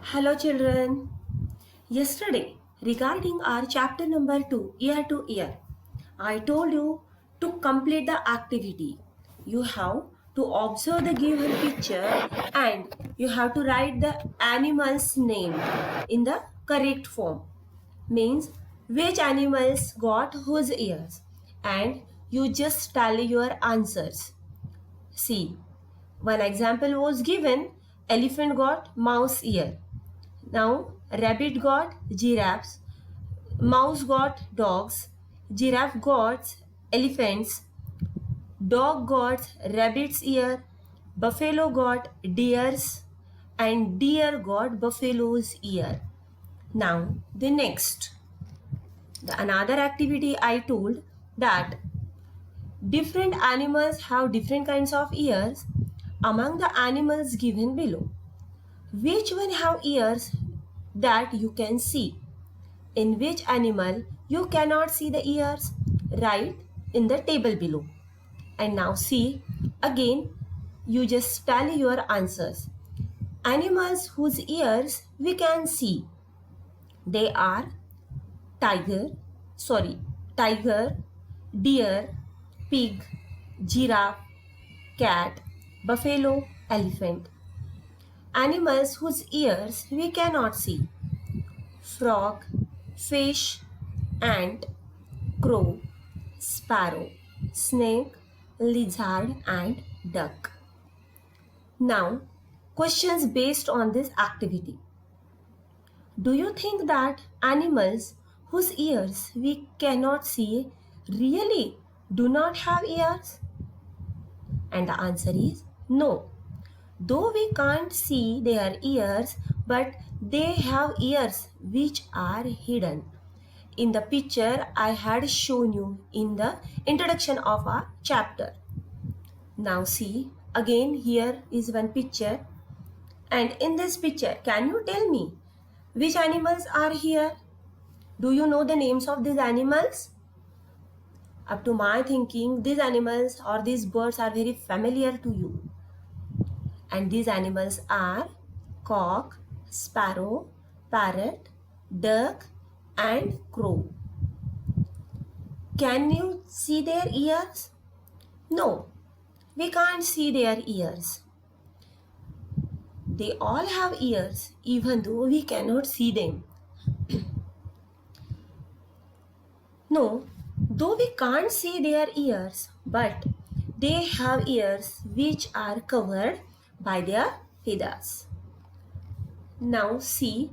Hello children. Yesterday, regarding our chapter number 2, year to year, I told you to complete the activity. You have to observe the given picture and you have to write the animal's name in the correct form. Means which animals got whose ears, and you just tally your answers. See, one example was given, elephant got mouse ear. Now, rabbit got giraffes, mouse got dogs, giraffe got elephants, dog got rabbit's ear, buffalo got deer's, and deer got buffalo's ear. Now, the next, another activity I told that different animals have different kinds of ears among the animals given below. Which one have ears that you can see? In which animal you cannot see the ears? Write in the table below. And now see, again you just tally your answers. Animals whose ears we can see, they are tiger, tiger, deer, pig, giraffe, cat, buffalo, elephant. Animals whose ears we cannot see, frog, fish, ant, crow, sparrow, snake, lizard, and duck. Now, questions based on this activity. Do you think that animals whose ears we cannot see really do not have ears? And the answer is no. Though we can't see their ears, but they have ears which are hidden. In the picture I had shown you in the introduction of our chapter. Now see, again here is one picture, and in this picture can you tell me which animals are here? Do you know the names of these animals? Up to my thinking, these animals or these birds are very familiar to you. And these animals are cock, sparrow, parrot, duck, and crow. Can you see their ears? No, we can't see their ears. They all have ears even though we cannot see them. No, though we can't see their ears, but they have ears which are covered by their feathers. Now see,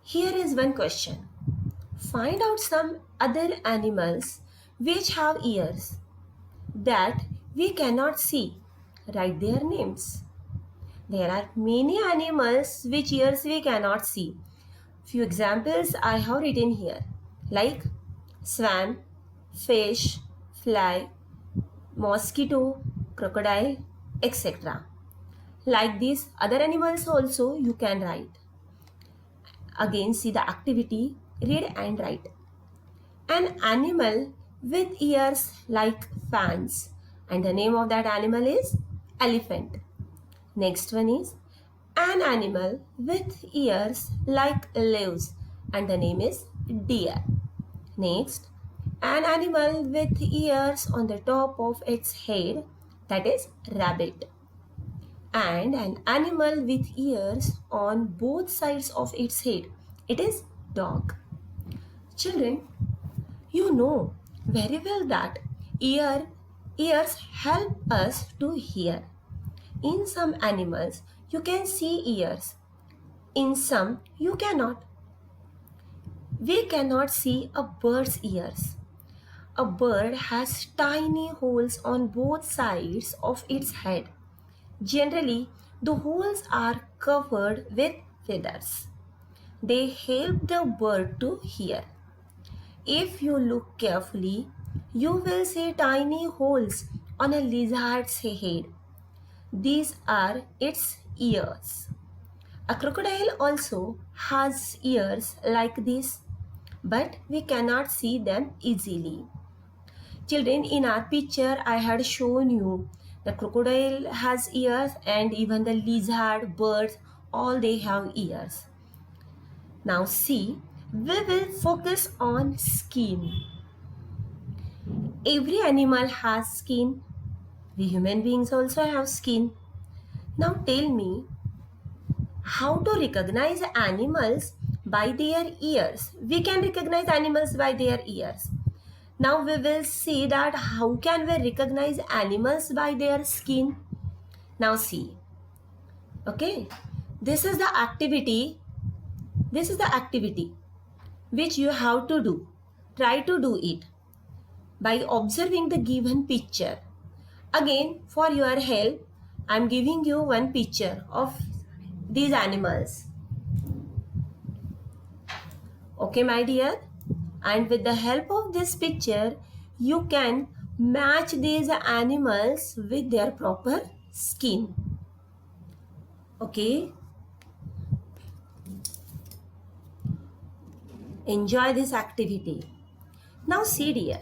here is one question. Find out some other animals which have ears that we cannot see. Write their names. There are many animals which ears we cannot see. Few examples I have written here, like swan, fish, fly, mosquito, crocodile, etc. Like these other animals also you can write. Again see the activity, read and write. An animal with ears like fans, and the name of that animal is elephant. Next one is an animal with ears like leaves, and the name is deer. Next, an animal with ears on the top of its head, that is rabbit. And an animal with ears on both sides of its head, it is dog. Children, you know very well that ears help us to hear. In some animals, you can see ears. In some, you cannot. We cannot see a bird's ears. A bird has tiny holes on both sides of its head. Generally, the holes are covered with feathers. They help the bird to hear. If you look carefully, you will see tiny holes on a lizard's head. These are its ears. A crocodile also has ears like this, but we cannot see them easily. Children, in our picture I had shown you The crocodile has ears, and even the lizard, birds, all they have ears. Now see, we will focus on skin. Every animal has skin. We human beings also have skin. Now tell me, how to recognize animals by their ears? We can recognize animals by their ears. Now we will see that how can we recognize animals by their skin. Now see, okay, this is the activity which you have to do. Try to do it by observing the given picture. Again, for your help, I am giving you one picture of these animals. Okay, my dear? And with the help of this picture, you can match these animals with their proper skin. Okay? Enjoy this activity. Now see, dear,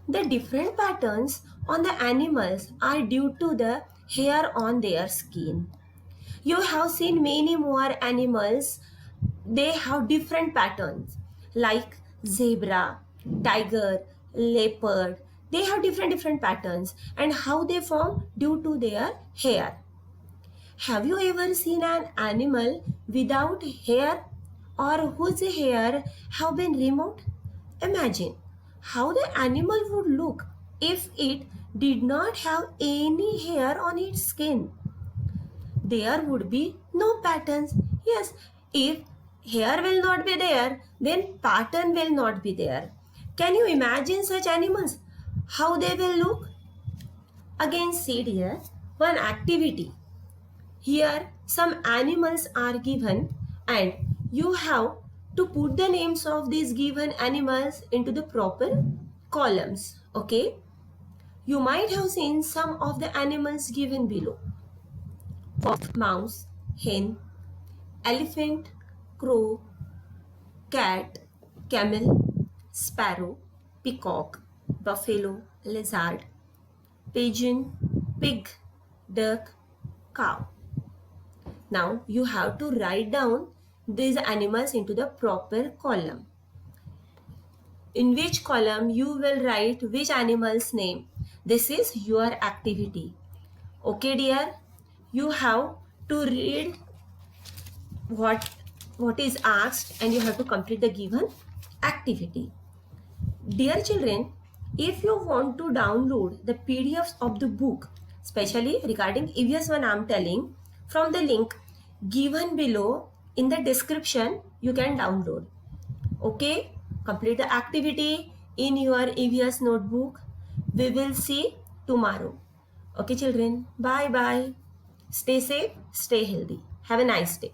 the different patterns on the animals are due to the hair on their skin. You have seen many more animals, they have different patterns like zebra, tiger, leopard. They have different patterns, and how they form due to their hair. Have you ever seen an animal without hair or whose hair have been removed? Imagine how the animal would look if it did not have any hair on its skin. There would be no patterns. Yes, if hair will not be there, then pattern will not be there. Can you imagine such animals? How they will look? Again, see here, one activity. Here some animals are given, and you have to put the names of these given animals into the proper columns. Okay? You might have seen some of the animals given below. Fox, mouse, hen, elephant, crow, cat, camel, sparrow, peacock, buffalo, lizard, pigeon, pig, duck, cow. Now you have to write down these animals into the proper column. In which column you will write which animal's name. This is your activity. Okay, dear? You have to read what is asked, and you have to complete the given activity. Dear children, if you want to download the PDFs of the book, especially regarding EVS 1 I am telling, from the link given below in the description, you can download. Okay, complete the activity in your EVS notebook. We will see tomorrow. Okay children, bye bye. Stay safe, stay healthy. Have a nice day.